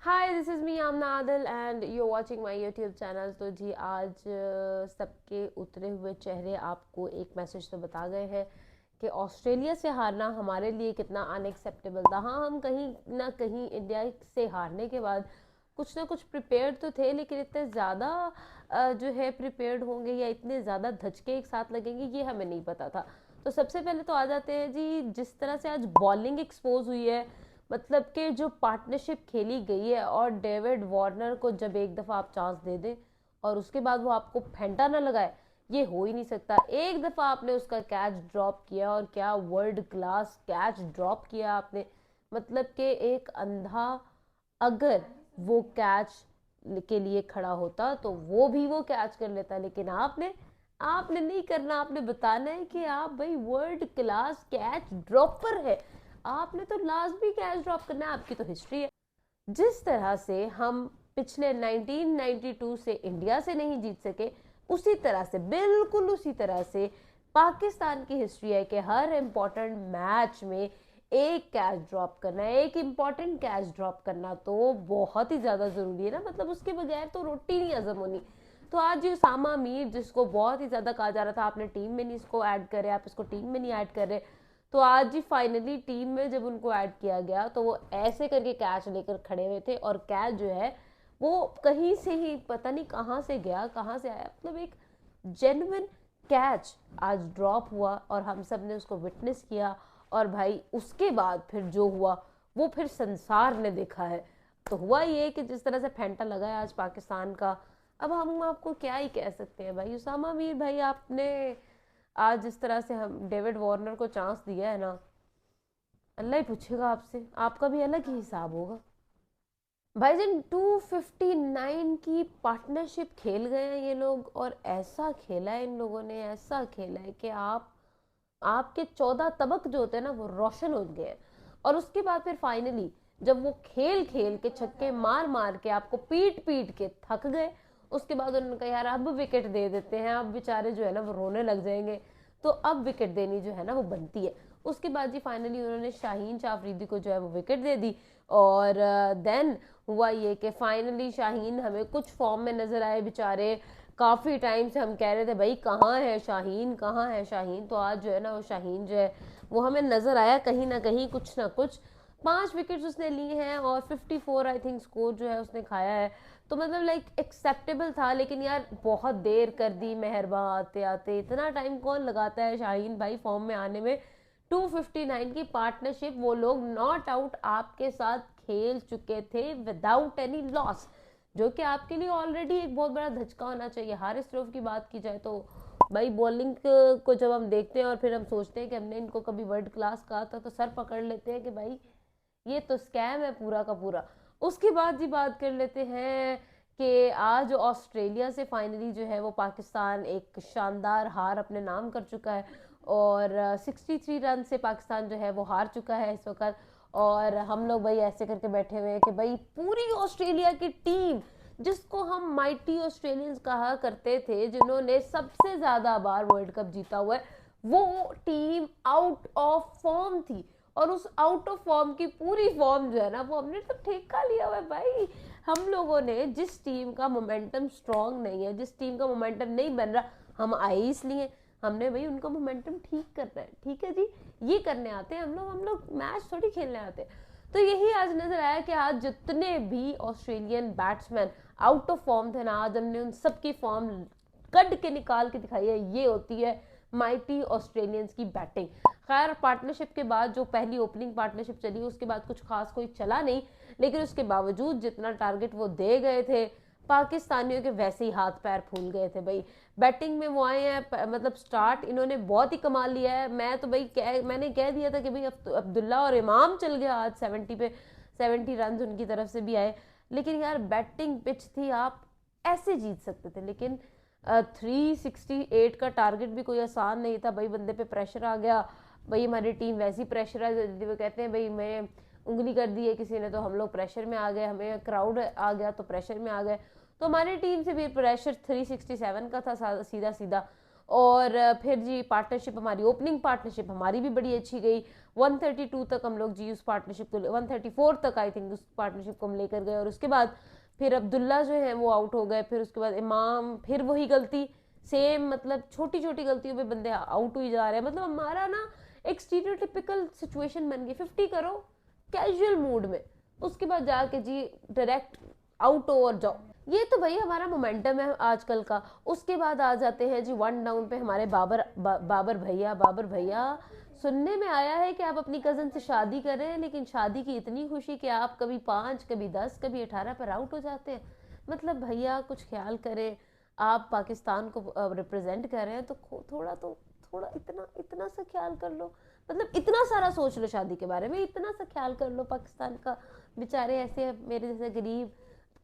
Hi, this is me Amna Adil and you watching my YouTube channel. तो जी आज सबके उतरे हुए चेहरे आपको एक मैसेज तो बता गए हैं कि ऑस्ट्रेलिया से हारना हमारे लिए कितना अनएक्सेप्टेबल था। हाँ, हम कहीं ना कहीं इंडिया से हारने के बाद कुछ ना कुछ प्रिपेयर्ड तो थे, लेकिन इतने ज़्यादा जो है प्रिपेयर्ड होंगे या इतने ज़्यादा धचके एक साथ लगेंगे ये हमें नहीं पता था। तो सबसे पहले तो आ जाते हैं जी, जिस तरह से आज बॉलिंग एक्सपोज हुई है, मतलब कि जो पार्टनरशिप खेली गई है और डेविड वार्नर को जब एक दफ़ा आप चांस दे दें और उसके बाद वो आपको फेंटा ना लगाए, ये हो ही नहीं सकता। एक दफ़ा आपने उसका कैच ड्रॉप किया और क्या वर्ल्ड क्लास कैच ड्रॉप किया आपने। मतलब कि एक अंधा अगर वो कैच के लिए खड़ा होता तो वो भी वो कैच कर लेता, लेकिन आपने आपने नहीं करना। आपने बताना है कि आप भाई वर्ल्ड क्लास कैच ड्रॉपर है, आपने तो लाजमी कैच ड्रॉप करना है, आपकी तो हिस्ट्री है। जिस तरह से हम पिछले 1992 से इंडिया से नहीं जीत सके, उसी तरह से बिल्कुल उसी तरह से पाकिस्तान की हिस्ट्री है कि हर इंपॉर्टेंट मैच में एक कैच ड्रॉप करना है। एक इंपॉर्टेंट कैच ड्रॉप करना तो बहुत ही ज़्यादा ज़रूरी है ना, मतलब उसके बगैर तो रोटी नहीं हजम होनी। तो आज ये उसामा मीर, जिसको बहुत ही ज़्यादा कहा जा रहा था आपने टीम में नहीं इसको ऐड करे, आप इसको टीम में नहीं ऐड कर रहे, तो आज ही फाइनली टीम में जब उनको ऐड किया गया तो वो ऐसे करके कैच लेकर खड़े हुए थे। और कैच जो है वो कहीं से ही पता नहीं कहाँ से गया, कहाँ से आया, मतलब एक जेन्युइन कैच आज ड्रॉप हुआ और हम सब ने उसको विटनेस किया। और भाई उसके बाद फिर जो हुआ वो फिर संसार ने देखा है। तो हुआ ये कि जिस तरह से फेंटा लगा है आज पाकिस्तान का, अब हम आपको क्या ही कह सकते हैं भाई। उसामा मीर भाई, आपने आज जिस तरह से हम डेविड वार्नर को चांस दिया है ना, अल्लाह ही पूछेगा आपसे, आपका भी अलग ही हिसाब होगा। भाईजान 259 की पार्टनरशिप खेल गए हैं ये लोग, और ऐसा खेला है इन लोगों ने, ऐसा खेला है कि आप आपके 14 तबक जो होते हैं ना वो रोशन हो गए हैं। और उसके बाद फिर फाइनली जब वो खेल खेल के छक्के मार मार के आपको पीट पीट के थक गए, उसके बाद उन्होंने कहा यार अब विकेट दे देते हैं, अब बेचारे जो है ना वो रोने लग जाएंगे, तो अब विकेट देनी जो है ना वो बनती है। उसके बाद जी फाइनली उन्होंने शाहीन शाह अफरीदी को जो है वो विकेट दे दी। और देन हुआ ये कि फाइनली शाहीन हमें कुछ फॉर्म में नजर आए बेचारे। काफ़ी टाइम से हम कह रहे थे भाई कहाँ है शाहीन, कहाँ है शाहीन, तो आज जो है ना वो शाहीन जो है वो हमें नजर आया कहीं ना कहीं, कुछ ना कुछ। 5 विकेट्स उसने लिए हैं और 54 आई थिंक स्कोर जो है उसने खाया है। तो मतलब लाइक एक्सेप्टेबल था, लेकिन यार बहुत देर कर दी मेहरबा, आते आते इतना टाइम कौन लगाता है शाहीन भाई फॉर्म में आने में। 259 की पार्टनरशिप, वो लोग नॉट आउट आपके साथ खेल चुके थे विदाउट एनी लॉस, जो कि आपके लिए ऑलरेडी एक बहुत बड़ा धचका होना चाहिए। हारिस रऊफ की बात की जाए तो भाई बॉलिंग को जब हम देखते हैं और फिर हम सोचते हैं कि हमने इनको कभी वर्ल्ड क्लास कहा था, तो सर पकड़ लेते हैं कि भाई ये तो स्कैम है पूरा का पूरा। उसके बाद जी बात कर लेते हैं कि आज ऑस्ट्रेलिया से फाइनली जो है वो पाकिस्तान एक शानदार हार अपने नाम कर चुका है। और 63 रन से पाकिस्तान जो है वो हार चुका है इस वक्त। और हम लोग भाई ऐसे करके बैठे हुए हैं कि भाई पूरी ऑस्ट्रेलिया की टीम, जिसको हम माइटी ऑस्ट्रेलियंस कहा करते थे, जिन्होंने सबसे ज्यादा बार वर्ल्ड कप जीता हुआ है, वो टीम आउट ऑफ फॉर्म थी। और उस आउट ऑफ फॉर्म की पूरी फॉर्म जो है ना वो हमने तो ठेका लिया हुआ है भाई। हम लोगों ने जिस टीम का मोमेंटम स्ट्रांग नहीं है, जिस टीम का मोमेंटम नहीं बन रहा, हम आए इसलिए हमने भाई उनका मोमेंटम ठीक करना है, ठीक है जी, ये करने आते हैं हम लोग मैच थोड़ी खेलने आते हैं। तो यही आज नजर आया कि आज जितने भी Australian batsman out of form थे ना, आज हमने उन सबकी फॉर्म कट के निकाल के दिखाई है। ये होती है माइटी ऑस्ट्रेलियंस की बैटिंग। खैर पार्टनरशिप के बाद जो पहली ओपनिंग पार्टनरशिप चली उसके बाद कुछ खास कोई चला नहीं, लेकिन उसके बावजूद जितना टारगेट वो दे गए थे, पाकिस्तानियों के वैसे ही हाथ पैर फूल गए थे भाई। बैटिंग में वो आए हैं, मतलब स्टार्ट इन्होंने बहुत ही कमाल लिया है। मैं तो भाई मैंने कह दिया था कि भाई अब्दुल्ला और इमाम चल गया आज 70 पे, 70 रन उनकी तरफ से भी आए। लेकिन यार बैटिंग पिच थी, आप ऐसे जीत सकते थे, लेकिन 368 का टारगेट भी कोई आसान नहीं था भाई। बंदे पे प्रेशर आ गया भाई, हमारी टीम वैसी प्रेशर है, वो कहते हैं भाई मैं उंगली कर दी है किसी ने तो हम लोग प्रेशर में आ गए, हमें क्राउड आ गया तो प्रेशर में आ गए। तो हमारी टीम से भी प्रेशर 367 का था सीधा सीधा। और फिर जी पार्टनरशिप हमारी, ओपनिंग पार्टनरशिप हमारी भी बड़ी अच्छी गई। 132 तक हम लोग जी उस पार्टनरशिप को, 134 तक आई थिंक उस पार्टनरशिप को हम लेकर गए। और उसके बाद फिर अब्दुल्ला जो है वो आउट हो गए, फिर उसके बाद इमाम, फिर वही गलती सेम, मतलब छोटी छोटी गलतियों पे बंदे आउट हुई जा रहे हैं। मतलब हमारा ना एक स्टीरियोटिपिकल सिचुएशन बन गई, 50 करो कैजुअल मूड में, उसके बाद जाके जी डायरेक्ट आउट हो और जाओ। ये तो भाई हमारा मोमेंटम है आजकल का। उसके बाद आ जाते हैं जी वन डाउन पे हमारे बाबर भैया। बाबर भैया, सुनने में आया है कि आप अपनी कजन से शादी कर रहे हैं, लेकिन शादी की इतनी खुशी कि आप कभी 5, कभी 10, कभी 18 पर आउट हो जाते हैं। मतलब भैया कुछ ख्याल करें, आप पाकिस्तान को रिप्रेजेंट कर रहे हैं तो थोड़ा इतना इतना सा ख्याल कर लो। मतलब इतना सारा सोच लो शादी के बारे में, इतना सा ख्याल कर लो पाकिस्तान का। बेचारे ऐसे मेरे जैसे गरीब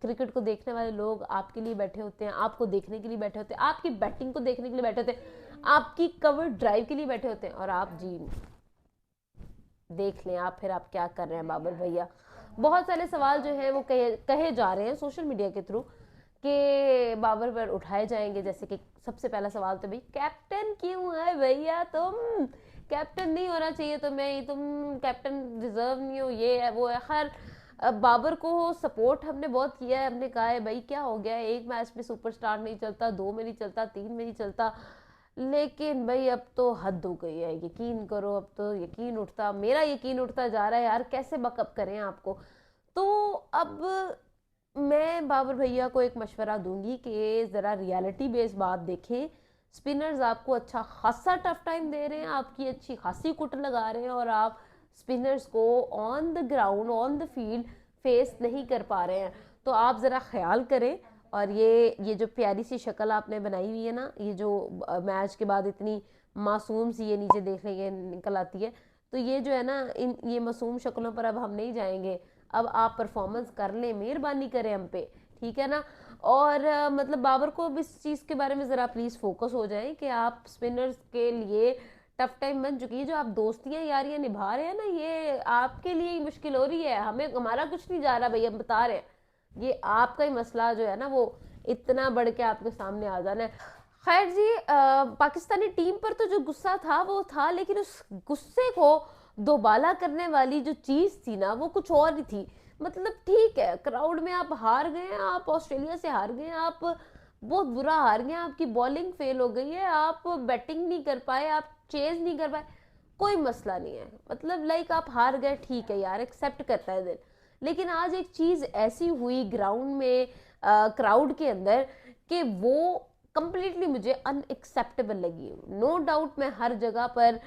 क्रिकेट को देखने वाले लोग आपके लिए बैठे होते हैं, आपको देखने के लिए बैठे होते हैं, आपकी बैटिंग को देखने के लिए बैठे होते हैं, आपकी कवर ड्राइव के लिए बैठे होते हैं, और आप जी देख लें आप फिर आप क्या कर रहे हैं बाबर भैया। बहुत सारे सवाल जो है वो कहे जा रहे हैं सोशल मीडिया के थ्रू कि बाबर पर उठाए जाएंगे। जैसे कि सबसे पहला सवाल तो भाई कैप्टन क्यों है भैया, तुम कैप्टन नहीं होना चाहिए तुम्हें, तुम कैप्टन डिजर्व नहीं हो, ये है वो है। खैर बाबर को सपोर्ट हमने बहुत किया है, हमने कहा है भाई क्या हो गया है, एक मैच में सुपरस्टार नहीं चलता, 2 में नहीं चलता, 3 में नहीं चलता, लेकिन भाई अब तो हद हो गई है, यकीन करो अब तो यकीन उठता, मेरा यकीन उठता जा रहा है यार, कैसे बकअप करें आपको। तो अब मैं बाबर भैया को एक मशवरा दूंगी कि ज़रा रियलिटी बेस्ड बात देखें। स्पिनर्स आपको अच्छा खासा टफ टाइम दे रहे हैं, आपकी अच्छी खासी कुट लगा रहे हैं, और आप स्पिनर्स को on the ground on the field face नहीं कर पा रहे हैं। तो आप ज़रा ख्याल करें। और ये जो प्यारी सी शक्ल आपने बनाई हुई है ना, ये जो मैच के बाद इतनी मासूम सी ये नीचे देख लेंगे निकल आती है, तो ये जो है ना, इन ये मासूम शक्लों पर अब हम नहीं जाएंगे। अब आप परफॉर्मेंस कर लें, मेहरबानी करें हम पे, ठीक है ना। और मतलब बाबर को इस चीज़ के बारे में ज़रा प्लीज़ फोकस हो जाए कि आप स्पिनर्स के लिए टफ टाइम बन चुकी है, जो आप दोस्तियां यारियां निभा रहे हैं ना, ये आपके लिए ही मुश्किल हो रही है, हमें हमारा कुछ नहीं जा रहा भैया, हम बता रहे हैं, ये आपका ही मसला जो है ना वो इतना बढ़ के आपके सामने आ जाना है। खैर जी पाकिस्तानी टीम पर तो जो गुस्सा था वो था, लेकिन उस गुस्से को दोबाला करने वाली जो चीज थी ना वो कुछ और ही थी। मतलब ठीक है, क्राउड में आप हार गए, आप ऑस्ट्रेलिया से हार गए, आप बहुत बुरा हार गए, आपकी बॉलिंग फेल हो गई है, आप बैटिंग नहीं कर पाए, आप चेज नहीं कर पाए, कोई मसला नहीं है। मतलब लाइक आप हार गए, ठीक है यार, एक्सेप्ट करता है दिल। लेकिन आज एक चीज ऐसी हुई ग्राउंड में, क्राउड के अंदर, कि वो कंप्लीटली मुझे अनएक्सेप्टेबल लगी। नो डाउट मैं हर जगह पर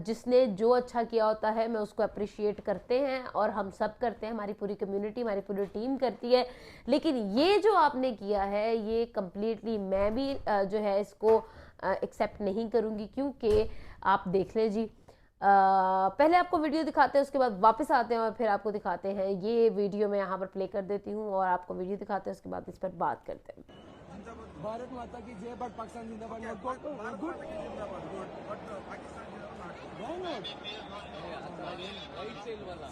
जिसने जो अच्छा किया होता है मैं उसको अप्रिशिएट करते हैं, और हम सब करते हैं, हमारी पूरी कम्युनिटी हमारी पूरी टीम करती है। लेकिन ये जो आपने किया है ये कंप्लीटली मैं भी जो है इसको एक्सेप्ट नहीं करूँगी। क्योंकि आप देख लें जी, पहले आपको वीडियो दिखाते हैं, उसके बाद वापस आते हैं और फिर आपको दिखाते हैं। ये वीडियो मैं यहाँ पर प्ले कर देती हूँ और आपको वीडियो दिखाते हैं, उसके बाद इस पर बात करते हैं। भारत माता की जय, बट पाकिस्तान जिंदाबाद। गुड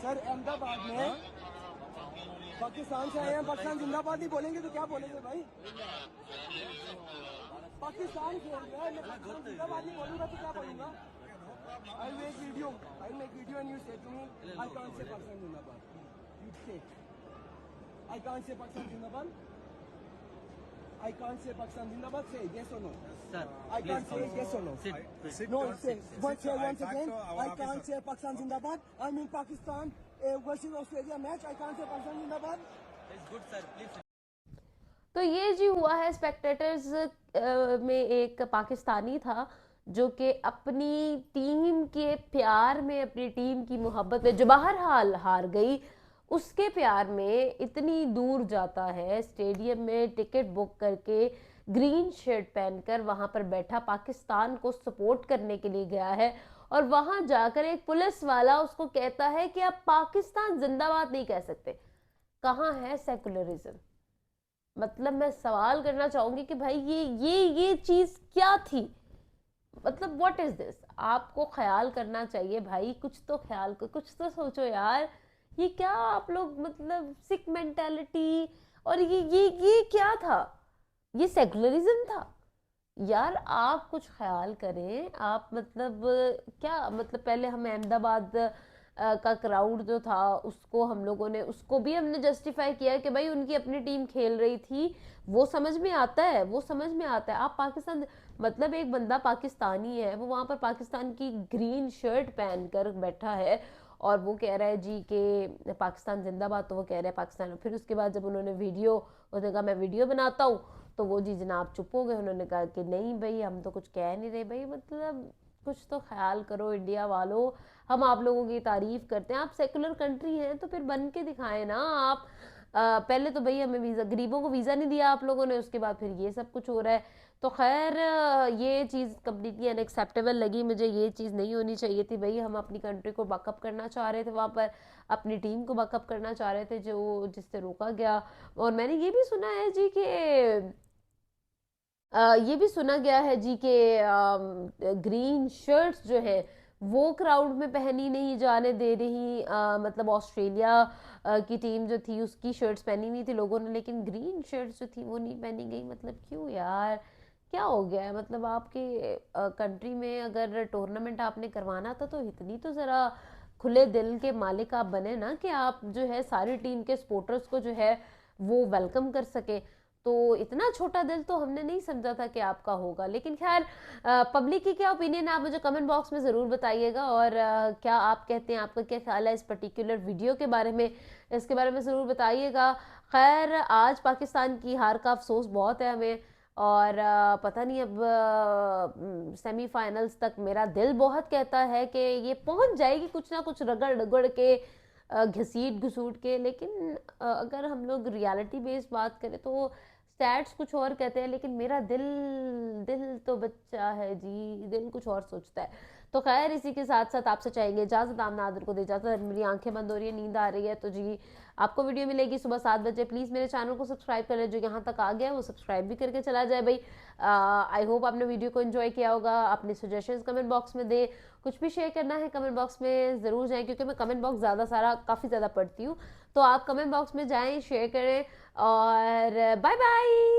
सर, अहमदाबाद में पाकिस्तान से आए हैं, पाकिस्तान जिंदाबाद नहीं बोलेंगे तो क्या बोलेंगे भाई? पाकिस्तान से जिंदाबाद नहीं बोलूंगा तो क्या बोलूंगा? I'll make video and you say to me, I can't say Pakistan Zindabad. You say, I can't say Pakistan Zindabad. I can't say Pakistan Zindabad. Say yes or no. Sir, I can't say yes or no. Sit. No, say once again. I can't say Pakistan Zindabad. I'm in Pakistan versus Australia match. I can't say Pakistan Zindabad. It's good, sir. Please. तो ये जी हुआ है, spectators में एक पाकिस्तानी था जो कि अपनी टीम के प्यार में, अपनी टीम की मोहब्बत में, जो बहरहाल हार गई, उसके प्यार में इतनी दूर जाता है, स्टेडियम में टिकट बुक करके, ग्रीन शर्ट पहनकर वहां पर बैठा, पाकिस्तान को सपोर्ट करने के लिए गया है, और वहां जाकर एक पुलिस वाला उसको कहता है कि आप पाकिस्तान जिंदाबाद नहीं कह सकते। कहाँ है सेकुलरिज्म? मतलब मैं सवाल करना चाहूंगी कि भाई ये चीज क्या थी? मतलब व्हाट इज दिस? आपको ख्याल करना चाहिए भाई, कुछ तो ख्याल को, कुछ तो सोचो यार, ये क्या आप लोग, मतलब सिख मेंटालिटी, और ये क्या था? ये सेकुलरिज्म था? यार आप कुछ ख्याल करें, आप मतलब क्या मतलब, पहले हम अहमदाबाद का क्राउड जो था उसको हम लोगों ने, उसको भी हमने जस्टिफाई किया कि भाई उनकी अपनी टीम खेल रही थी, वो समझ में आता है, वो समझ में आता है। आप पाकिस्तान, मतलब एक बंदा पाकिस्तानी है, वो वहां पर पाकिस्तान की ग्रीन शर्ट पहन कर बैठा है और वो कह रहा है जी कि पाकिस्तान जिंदाबाद, तो वो कह रहा है पाकिस्तान। फिर उसके बाद जब उन्होंने वीडियो, उसने कहा मैं वीडियो बनाता हूँ, तो वो जी जनाब चुप हो गए। उन्होंने कहा कि नहीं भाई हम तो कुछ कह नहीं रहे। भाई मतलब कुछ तो ख्याल करो इंडिया वालों, हम आप लोगों की तारीफ करते हैं, आप सेकुलर कंट्री हैं तो फिर बन के दिखाएं ना आप। पहले तो भाई हमें वीज़ा, गरीबों को वीज़ा नहीं दिया आप लोगों ने, उसके बाद फिर ये सब कुछ हो रहा है। तो खैर ये चीज़ कम्प्लीटली अनएक्सेप्टेबल लगी मुझे, ये चीज़ नहीं होनी चाहिए थी। भाई हम अपनी कंट्री को बैकअप करना चाह रहे थे वहाँ पर, अपनी टीम को बैकअप करना चाह रहे थे, जो जिससे रोका गया। और मैंने ये भी सुना है जी कि ये भी सुना गया है जी कि ग्रीन शर्ट्स जो है वो क्राउड में पहनी नहीं जाने दे रही। मतलब ऑस्ट्रेलिया की टीम जो थी उसकी शर्ट्स पहनी नहीं थी लोगों ने, लेकिन ग्रीन शर्ट्स जो थी वो नहीं पहनी गई। मतलब क्यों यार, क्या हो गया है? मतलब आपके कंट्री में अगर टूर्नामेंट आपने करवाना था तो इतनी तो ज़रा खुले दिल के मालिक आप बने ना, कि आप जो है सारी टीम के सपोर्टर्स को जो है वो वेलकम कर सके। तो इतना छोटा दिल तो हमने नहीं समझा था कि आपका होगा। लेकिन खैर, पब्लिक की क्या ओपिनियन है आप मुझे कमेंट बॉक्स में ज़रूर बताइएगा। और क्या आप कहते हैं, आपका क्या ख्याल है इस पर्टिकुलर वीडियो के बारे में, इसके बारे में ज़रूर बताइएगा। खैर आज पाकिस्तान की हार का अफसोस बहुत है हमें, और पता नहीं अब सेमीफाइनल्स तक मेरा दिल बहुत कहता है कि ये पहुंच जाएगी कुछ ना कुछ रगड़ रगड़ के, घसीट घसूट के। लेकिन अगर हम लोग रियलिटी बेस्ड बात करें तो स्टैट्स कुछ और कहते हैं, लेकिन मेरा दिल, दिल तो बच्चा है जी, दिल कुछ और सोचता है। तो खैर इसी के साथ साथ आपसे चाहेंगे इजाज़त, आमना आदर को दे इजाज़त। मेरी आंखें बंद हो रही है, नींद आ रही है, तो जी आपको वीडियो मिलेगी सुबह 7 बजे। प्लीज़ मेरे चैनल को सब्सक्राइब कर ले, जो यहाँ तक आ गया है वो सब्सक्राइब भी करके चला जाए भाई। आई होप आपने वीडियो को एंजॉय किया होगा। अपने सजेशंस कमेंट बॉक्स में दें, कुछ भी शेयर करना है कमेंट बॉक्स में ज़रूर जाएं, क्योंकि मैं कमेंट बॉक्स ज़्यादा सारा काफ़ी ज़्यादा पढ़ती हूँ। तो आप कमेंट बॉक्स में जाएं, शेयर करें, और बाय बाय।